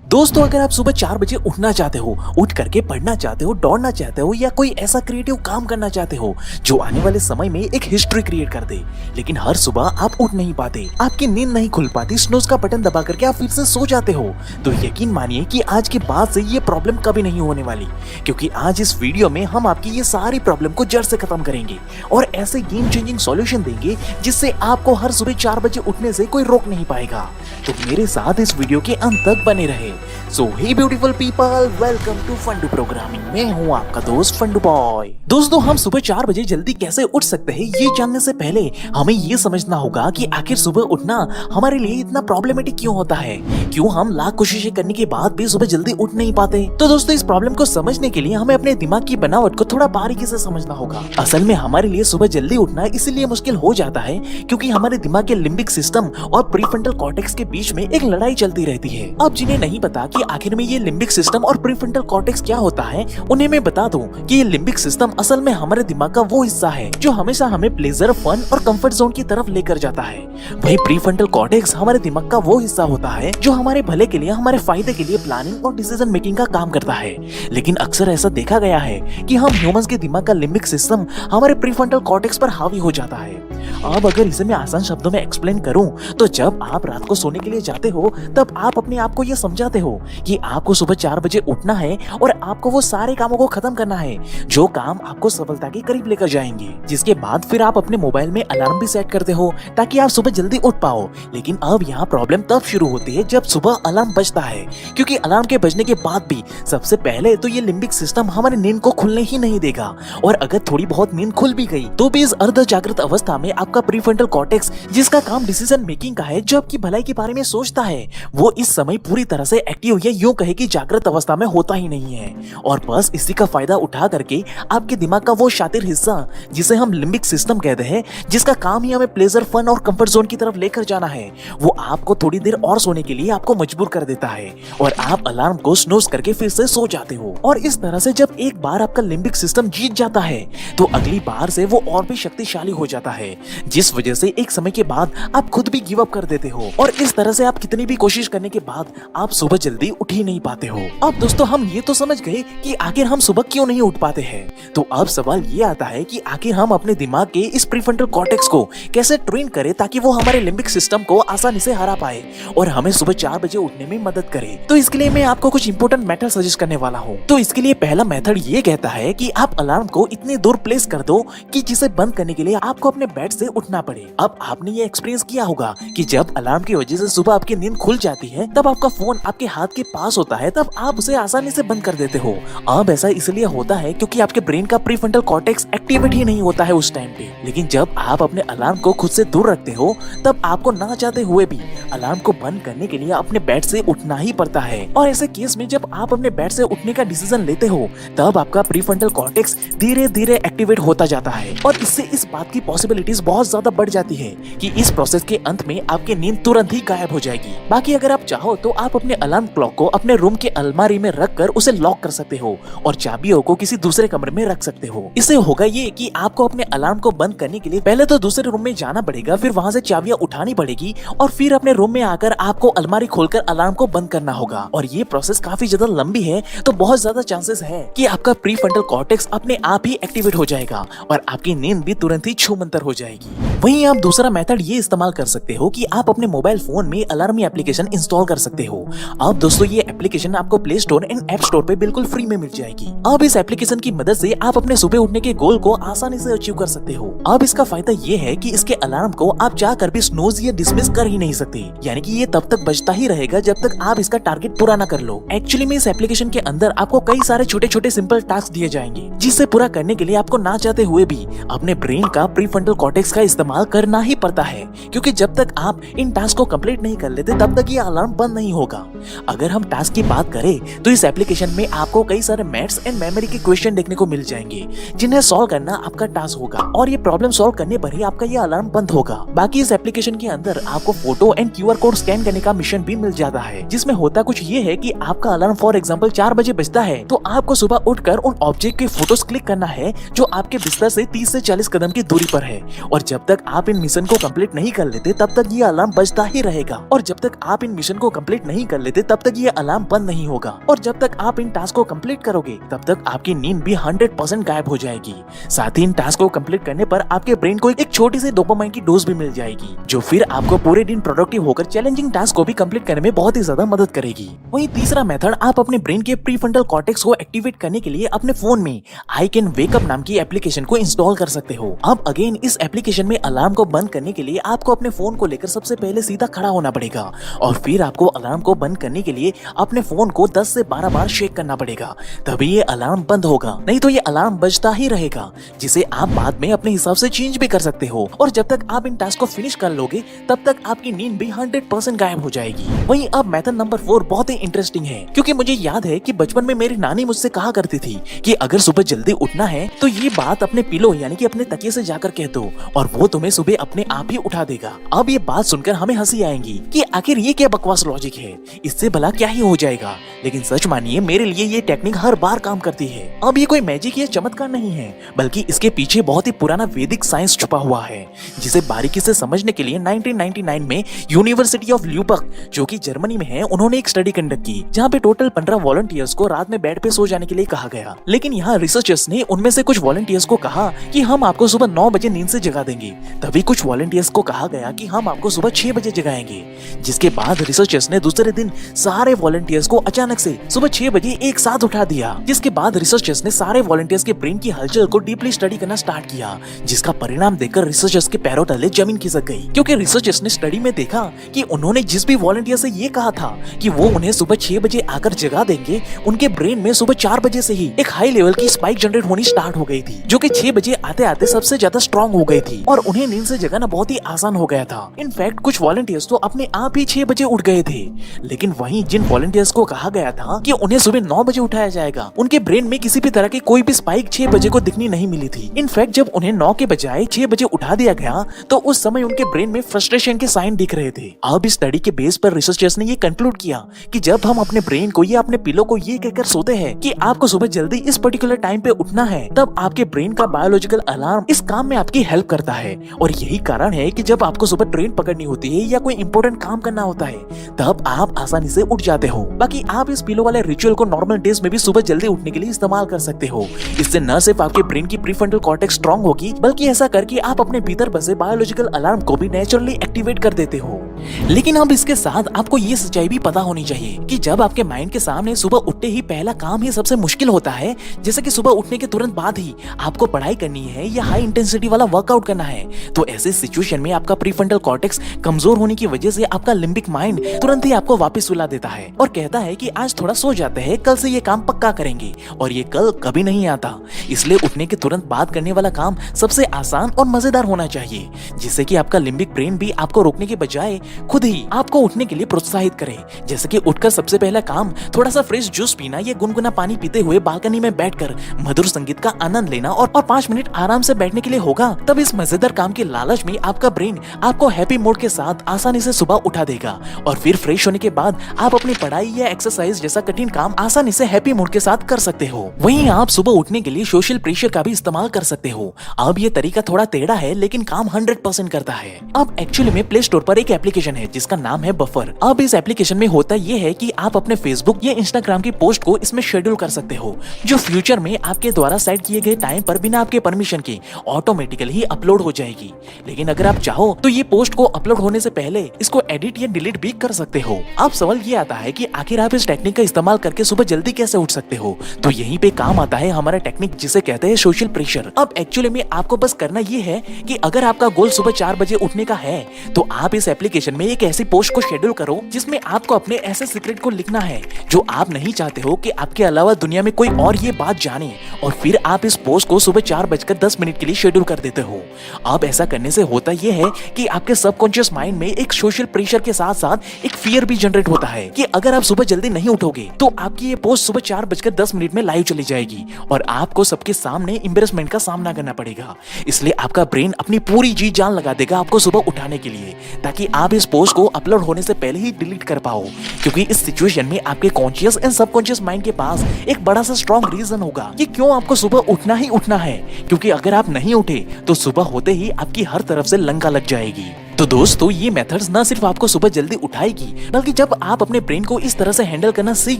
दोस्तों, अगर आप सुबह 4 बजे उठना चाहते हो, उठ करके पढ़ना चाहते हो, दौड़ना चाहते हो या कोई ऐसा क्रिएटिव काम करना चाहते हो जो आने वाले समय में एक हिस्ट्री क्रिएट कर दे, लेकिन हर सुबह आप उठ नहीं पाते, आपकी नींद नहीं खुल पाती, स्नूज का बटन दबा करके आप फिर से सो जाते हो, तो यकीन मानिए कि आज के बाद से ये प्रॉब्लम कभी नहीं होने वाली, क्योंकि आज इस वीडियो में हम आपकी ये सारी प्रॉब्लम को जड़ से खत्म करेंगे और ऐसे गेम चेंजिंग सॉल्यूशन देंगे जिससे आपको हर सुबह 4 बजे उठने से कोई रोक नहीं पाएगा। तो मेरे साथ इस वीडियो के अंत तक बने रहे। So hey beautiful people, welcome to Fundoo programming. मैं हूँ आपका दोस्त फंडू बॉय। दोस्तों, हम सुबह 4 बजे जल्दी कैसे उठ सकते हैं ये जानने से पहले हमें ये समझना होगा कि आखिर सुबह उठना हमारे लिए इतना प्रॉब्लमेटिक क्यों होता है, क्यों हम लाख कोशिशें करने के बाद भी सुबह जल्दी उठ नहीं पाते। तो दोस्तों, इस प्रॉब्लम को समझने के लिए हमें अपने दिमाग की बनावट को थोड़ा बारीकी से समझना होगा। असल में हमारे लिए सुबह जल्दी उठना इसलिए मुश्किल हो जाता है क्योंकि हमारे दिमाग के लिम्बिक सिस्टम और प्रीफ्रंटल कॉर्टेक्स के बीच में एक लड़ाई चलती रहती है। अब जिन्हें नहीं पता कि आखिर में ये लिम्बिक सिस्टम और प्रीफ्रंटल कॉर्टेक्स क्या होता है, उन्हें मैं बता दूं कि ये लिम्बिक सिस्टम असल में हमारे दिमाग का वो हिस्सा है जो हमेशा हमें प्लेजर, फन और कंफर्ट जोन की तरफ लेकर जाता है। वहीं प्रीफ्रंटल कॉर्टेक्स हमारे दिमाग का वो हिस्सा होता है जो हमारे भले के लिए, हमारे फायदे के लिए प्लानिंग और डिसीजन मेकिंग का काम करता है। लेकिन अक्सर ऐसा देखा गया है कि हम ह्यूमंस के दिमाग का लिम्बिक सिस्टम हमारे प्रीफ्रंटल कॉर्टेक्स पर हावी हो जाता है। अब अगर इसे मैं आसान शब्दों में एक्सप्लेन करूं तो जब आप रात को सोने के लिए जाते हो तब आप अपने आप को ये समझाते हो कि आपको सुबह 4 बजे उठना है और आपको वो सारे कामों को खत्म करना है जो काम आपको सफलता के करीब लेकर जाएंगे। जिसके बाद फिर आप अपने मोबाइल में अलार्म भी सेट करते हो ताकि आप सुबह जल्दी उठ पाओ। लेकिन अब यहाँ प्रॉब्लम तब शुरू होती है जब सुबह अलार्म बजता है, क्योंकि अलार्म के बजने के बाद भी सबसे पहले तो ये लिम्बिक सिस्टम हमारी नींद को खुलने ही नहीं देगा, और अगर थोड़ी बहुत नींद खुल भी गई तो भी इस अर्ध जागृत अवस्था में आपका प्रीफ्रंटल कॉर्टेक्स, जिसका काम डिसीजन मेकिंग का है, जो आपकी भलाई के बारे में सोचता है, वो इस समय पूरी तरह से एक्टिव या यूं कहे कि जागृत अवस्था में होता ही नहीं है। और बस इसी का फायदा उठा करके आपके दिमाग का वो शातिर हिस्सा जिसे हम लिम्बिक सिस्टम कहते हैं, जिसका काम ही हमें प्लेजर, फन और कंफर्ट जोन की तरफ लेकर जाना है, वो आपको थोड़ी देर और सोने के लिए आपको मजबूर कर देता है और आप अलार्म को स्नूज करके फिर से सो जाते हो। और इस तरह से जब एक बार आपका लिम्बिक सिस्टम जीत जाता है तो अगली बार से वो और भी शक्तिशाली हो जाता है, जिस वजह से एक समय के बाद आप खुद भी गिव अप कर देते हो और इस तरह से आप कितनी भी कोशिश करने के बाद आप सुबह जल्दी उठ ही नहीं पाते हो। अब दोस्तों, हम ये तो समझ गए कि आखिर हम सुबह क्यों नहीं उठ पाते हैं। तो अब सवाल ये आता है कि आखिर हम अपने दिमाग के इस प्रीफ्रंटल कॉर्टेक्स को कैसे ट्रेन करें ताकि वो हमारे लिम्बिक सिस्टम को आसानी से हरा पाए और हमें सुबह 4 बजे उठने में मदद करे। तो इसके लिए मैं आपको कुछ इंपॉर्टेंट मेथड सजेस्ट करने वाला हूँ। तो इसके लिए पहला मेथड ये कहता है कि आप अलार्म को इतनी दूर प्लेस कर दो कि जिसे बंद करने के लिए आपको अपने बेड से उठना पड़े। अब आपने ये एक्सपीरियंस किया होगा कि जब अलार्म की वजह से सुबह आपकी नींद खुल जाती है तब आपका फोन आपके हाथ के पास होता है, तब आप उसे आसानी से बंद कर देते हो। अब ऐसा इसलिए होता है क्योंकि आपके ब्रेन का प्रीफ्रंटल कॉर्टेक्स एक्टिवेट ही नहीं होता है उस टाइम पे। लेकिन जब आप अपने अलार्म को खुद से दूर रखते हो तब आपको ना चाहते हुए भी अलार्म को बंद करने के लिए अपने बेड से उठना ही पड़ता है। और ऐसे केस में जब आप अपने बेड से उठने का डिसीजन लेते हो तब आपका प्रीफ्रंटल कॉर्टेक्स धीरे धीरे एक्टिवेट होता जाता है और इससे इस बात की पॉसिबिलिटीज बहुत ज्यादा बढ़ जाती है कि इस प्रोसेस के अंत में आपकी नींद तुरंत ही गायब हो जाएगी। बाकी अगर आप चाहो तो आप अपने अलार्म क्लॉक को अपने रूम के अलमारी में रख कर उसे लॉक कर सकते हो और चाबियों को किसी दूसरे कमरे में रख सकते हो। इससे होगा ये कि आपको अपने अलार्म को बंद करने के लिए पहले तो दूसरे रूम में जाना पड़ेगा, फिर वहाँ से चाबियां उठानी पड़ेगी और फिर अपने रूम में आकर आपको अलमारी खोलकर अलार्म को बंद करना होगा। और ये प्रोसेस काफी ज्यादा लंबी है, तो बहुत ज्यादा चांसेस है कि आपका प्रीफ्रंटल कॉर्टेक्स अपने आप ही एक्टिवेट हो जाएगा और आपकी नींद भी तुरंत ही छूमंतर हो जाएगी। वहीं आप दूसरा मेथड ये इस्तेमाल कर सकते हो कि आप अपने मोबाइल फोन में अलार्मी एप्लीकेशन इंस्टॉल कर सकते हो। अब दोस्तों, ये एप्लीकेशन आपको play store and app store पे बिल्कुल फ्री में मिल जाएगी। अब इस एप्लीकेशन की मदद से आप अपने सुबह उठने के गोल को आसानी से अचीव कर सकते हो। अब इसका फायदा ये है कि इसके अलार्म को आप चाहकर भी स्नूज या डिसमिस कर ही नहीं सकते, यानी कि ये तब तक बजता ही रहेगा जब तक आप इसका टारगेट पूरा ना कर लो। एक्चुअली में इस एप्लीकेशन के अंदर आपको कई सारे छोटे छोटे सिंपल टास्क दिए जाएंगे जिसे पूरा करने के लिए आपको ना चाहते हुए भी अपने ब्रेन का प्रीफ्रंटल कॉर्टेक्स का इस्तेमाल करना ही पड़ता है, क्योंकि जब तक आप इन टास्क को कंप्लीट नहीं कर लेते तब तक ये अलार्म बंद नहीं होगा। अगर हम टास्क की बात करें तो इस एप्लीकेशन में आपको कई सारे मैथ्स एंड मेमोरी के क्वेश्चन देखने को मिल जाएंगे, जिन्हें सॉल्व करना आपका टास्क होगा और ये प्रॉब्लम सॉल्व करने पर ही आपका ये अलार्म बंद होगा। बाकी इस एप्लीकेशन के अंदर आपको photo and QR code scan करने का मिशन भी मिल जाता है, जिसमें होता कुछ ये है कि आपका अलार्म फॉर एग्जाम्पल 4 बजे बजता है तो आपको सुबह उठकर उन ऑब्जेक्ट के फोटोज क्लिक करना है जो आपके बिस्तर से 30 से 40 कदम की दूरी पर है, और जब तक आप इन मिशन को कंप्लीट नहीं कर लेते तब तक ये अलार्म बजता ही रहेगा, और जब तक आप इन मिशन को कंप्लीट नहीं कर लेते तब तक ये अलार्म बंद नहीं होगा, और जब तक आप इन टास्क को कंप्लीट करोगे तब तक आपकी नींद भी 100% गायब हो जाएगी। साथ ही इन टास्क को कंप्लीट करने पर आपके ब्रेन को एक छोटी सी डोपामाइन की डोज भी मिल जाएगी, जो फिर आपको पूरे दिन प्रोडक्टिव होकर चैलेंजिंग टास्क को भी कंप्लीट करने में बहुत ही ज्यादा मदद करेगी। वहीं तीसरा मेथड, आप अपने ब्रेन के प्रीफ्रंटल कॉर्टेक्स को एक्टिवेट करने के लिए अपने फोन में आई कैन वेक अप नाम की एप्लीकेशन को इंस्टॉल कर सकते हो। अब अगेन इस एप्लीकेशन में अलार्म को बंद करने के लिए आपको अपने फोन को लेकर सबसे पहले सीधा खड़ा होना पड़ेगा, और फिर आपको अलार्म को बंद करने के लिए अपने फोन को 10 से 12 बार शेक करना पड़ेगा, तभी ये अलार्म बंद होगा, नहीं तो ये अलार्म बजता ही रहेगा, जिसे आप बाद में अपने हिसाब से चेंज भी कर सकते हो। और जब तक आप इन टास्क को फिनिश कर लोगे तब तक आपकी नींद भी 100% गायब हो जाएगी। वहीं अब मेथड नंबर 4 बहुत ही इंटरेस्टिंग है, क्योंकि मुझे याद है कि बचपन में मेरी नानी मुझसे कहा करती थी कि अगर सुबह जल्दी उठना है तो ये बात अपने पिलो यानी कि अपने तकिए से जाकर कह दो और वो तुम्हें सुबह अपने आप ही उठा देगा। अब ये बात सुनकर हमें हंसी आएगी कि आखिर ये क्या बकवास लॉजिक है, इससे भला क्या ही हो जाएगा, लेकिन सच मानिए मेरे लिए ये टेक्निक हर बार काम करती है। अब ये कोई मैजिक या चमत्कार नहीं है, बल्कि इसके पीछे बहुत ही पुराना वैदिक साइंस छुपा हुआ है, जिसे बारीकी से समझने के लिए 1999 में यूनिवर्सिटी ऑफ ल्यूबक, जो कि जर्मनी में है, उन्होंने एक स्टडी कंडक्ट की, जहाँ पे टोटल 15 वॉलंटियर्स को रात में बेड पे सो जाने के लिए कहा गया। लेकिन यहाँ रिसर्चर्स ने उनमें से कुछ वॉलंटियर्स को कहा कि हम आपको सुबह 9 बजे नींद से जगा देंगे, तभी कुछ वॉलंटियर्स को कहा गया कि हम आपको सुबह 6 बजे जगाएंगे। जिसके बाद रिसर्चर्स ने दूसरे दिन सारे वॉलंटियर्स को अचानक से सुबह 6 बजे एक साथ उठा दिया। जिसके बाद रिसर्चर्स ने सारे वॉलंटियर्स के ब्रेन की हलचल को डीपली स्टडी करना स्टार्ट किया, जिसका परिणाम देखकर रिसर्चर्स के पैरों तले जमीन खिसक गई, क्योंकि रिसर्चर्स ने स्टडी में देखा कि उन्होंने जिस भी वॉलंटियर से ये कहा था कि वो उन्हें सुबह 6 बजे आकर जगा देंगे, उनके ब्रेन में सुबह 4 बजे से ही एक हाई लेवल की स्पाइक जनरेट होनी स्टार्ट हो गई थी, जो कि 6 बजे आते आते सबसे ज्यादा स्ट्रॉन्ग हो गई थी और उन्हें नींद से जगाना बहुत ही आसान हो गया था। इनफैक्ट कुछ वॉलंटियर्स तो अपने आप ही 6 बजे उठ गए थे। लेकिन वहीं जिन वॉलंटियर्स को कहा गया था कि उन्हें सुबह 9 बजे उठाया जाएगा, उनके ब्रेन में किसी भी तरह की कोई भी स्पाइक 6 बजे को दिखनी नहीं मिली थी। इनफैक्ट जब उन्हें 9 के बजाय 6 बजे उठा दिया गया तो उस समय उनके ब्रेन में फ्रस्ट्रेशन के साइन दिख रहे थे। अब इस स्टडी के बेस पर रिसर्चर्स ने ये कंक्लूड किया कि जब हम अपने ब्रेन को या अपने पिलो को ये कहकर सोते हैं कि आपको सुबह जल्दी इस पर्टिकुलर टाइम पे उठना है, तब आपके ब्रेन का बायोलॉजिकल अलार्म इस काम में आपकी हेल्प करता है। और यही कारण है कि जब आपको सुबह ट्रेन पकड़नी होती है या कोई इंपॉर्टेंट काम करना होता है तब आप आसानी से उठ जाते हो। बाकी आप इस पिलो वाले रिचुअल को नॉर्मल डेज में भी सुबह जल्दी उठने के लिए इस्तेमाल कर सकते हो। इससे न सिर्फ आपके ब्रेन की प्रीफ्रंटल कॉर्टेक्स स्ट्रॉन्ग होगी, बल्कि ऐसा करके आप अपने भीतर बसे बायोलॉजिकल अलार्म को भी नेचुरली एक्टिवेट कर देते हो। लेकिन अब इसके साथ आपको ये सच्चाई भी पता होनी चाहिए कि जब आपके माइंड के सामने सुबह उठते ही पहला काम ही सबसे मुश्किल होता है, जैसे कि सुबह उठने के तुरंत बाद ही आपको पढ़ाई करनी है या हाई इंटेंसिटी वाला वर्कआउट करना है, तो ऐसे सिचुएशन में आपका प्रीफ्रंटल कॉर्टेक्स कमजोर होने की वजह से आपका लिम्बिक माइंड तुरंत ही आपको वापस सुला देता है और कहता है कि आज थोड़ा सो जाते हैं, कल से ये काम पक्का करेंगे, और ये कल कभी नहीं आता। इसलिए उठने के तुरंत बाद करने वाला काम सबसे आसान और मजेदार होना चाहिए, जिससे कि आपका लिम्बिक ब्रेन भी आपको रोकने के बजाय खुद ही आपको उठने के लिए प्रोत्साहित करे। जैसे कि उठकर सबसे पहला काम थोड़ा सा फ्रेश जूस पीना या गुनगुना पानी पीते हुए बालकनी में बैठकर मधुर संगीत का आनंद लेना और 5 मिनट आराम से बैठने के लिए होगा। तब इस मजेदार काम के लालच में आपका ब्रेन आपको हैप्पी मूड के साथ आसानी से सुबह उठा देगा और फिर फ्रेश होने के बाद आप अपनी पढ़ाई या एक्सरसाइज जैसा कठिन काम आसानी से हैप्पी मूड के साथ कर सकते हो। वहीं आप सुबह उठने के लिए सोशल प्रेशर का भी इस्तेमाल कर सकते हो। अब ये तरीका थोड़ा टेढ़ा है, लेकिन काम 100% करता है। अब एक्चुअली में प्ले स्टोर पर एक एप्लीकेशन है जिसका नाम है बफर। अब इस एप्लीकेशन में होता ये है कि आप अपने फेसबुक या इंस्टाग्राम की पोस्ट को इसमें शेड्यूल कर सकते हो, जो फ्यूचर में आपके द्वारा सेट किए गए टाइम पर बिना आपके परमिशन के ऑटोमेटिकली ही अपलोड हो जाएगी। लेकिन अगर आप चाहो तो ये पोस्ट को अपलोड होने से पहले इसको एडिट या डिलीट भी कर सकते हो। अब सवाल ये आता है कि आखिर आप इस टेक्निक का इस्तेमाल करके सुबह जल्दी कैसे उठ सकते हो, तो यहीं पे काम आता है हमारा टेक्निक जिसे कहते हैं सोशल प्रेशर। अब एक्चुअली में आपको बस करना ये है कि अगर आपका गोल सुबह 4 बजे उठने का है तो आप इस एप्लीकेशन सिचुएशन में एक ऐसी पोस्ट को शेड्यूल करो जिसमें आपको अपने ऐसे सीक्रेट को लिखना है जो आप नहीं चाहते हो कि आपके अलावा दुनिया में कोई और ये बात जाने, और फिर आप इस पोस्ट को सुबह 4:10 के लिए शेड्यूल कर देते हो। अब ऐसा करने से होता यह है कि आपके सबकॉन्शियस माइंड में एक सोशल प्रेशर के साथ साथ एक फियर भी जनरेट होता है कि अगर आप सुबह जल्दी नहीं उठोगे तो आपकी ये पोस्ट सुबह 4:10 में लाइव चली जाएगी और आपको सबके सामने एम्बैरेसमेंट का सामना करना पड़ेगा। इसलिए आपका ब्रेन अपनी पूरी जी जान लगा देगा आपको सुबह उठाने के लिए, ताकि आप इस पोस्ट को अपलोड होने से पहले ही डिलीट कर पाओ। क्योंकि इस सिचुएशन में आपके कॉन्शियस एंड सबकॉन्शियस माइंड के पास एक बड़ा सा स्ट्रॉन्ग रीजन होगा कि क्यों आपको सुबह उठना ही उठना है, क्योंकि अगर आप नहीं उठे तो सुबह होते ही आपकी हर तरफ से लंका लग जाएगी। तो दोस्तों, ये मेथड्स न सिर्फ आपको सुबह जल्दी उठाएगी, बल्कि जब आप अपने ब्रेन को इस तरह से हैंडल करना सीख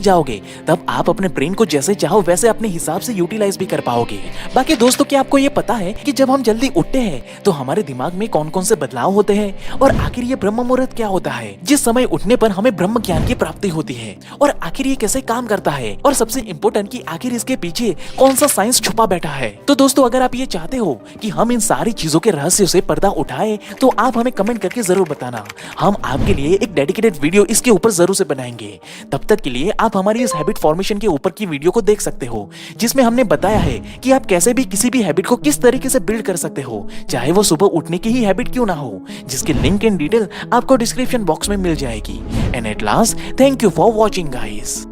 जाओगे तब आप अपने ब्रेन को जैसे चाहो वैसे अपने हिसाब से यूटिलाइज भी कर पाओगे। बाकी दोस्तों, क्या आपको ये पता है कि जब हम जल्दी उठते हैं तो हमारे दिमाग में कौन कौन से बदलाव होते हैं, और आखिर ये ब्रह्म मुहूर्त क्या होता है जिस समय उठने पर हमें ब्रह्म ज्ञान की प्राप्ति होती है, और आखिर ये कैसे काम करता है, और सबसे इम्पोर्टेंट कि आखिर इसके पीछे कौन सा साइंस छुपा बैठा है। तो दोस्तों, अगर आप ये चाहते हो कि हम इन सारी चीजों के रहस्य से पर्दा उठाए तो आप हमें कमेंट करके जरूर बताना। हम आपके लिए एक डेडिकेटेड वीडियो इसके ऊपर जरूर से बनाएंगे। तब तक के लिए आप हमारी इस हैबिट फॉर्मेशन के ऊपर की वीडियो को देख सकते हो, जिसमें हमने बताया है कि आप कैसे भी किसी भी हैबिट को किस तरीके से बिल्ड कर सकते हो, चाहे वो सुबह उठने की ही हैबिट क्यों ना हो, जिसकी लिंक एंड डिटेल आपको डिस्क्रिप्शन बॉक्स में मिल जाएगी। And at last, thank you for watching guys.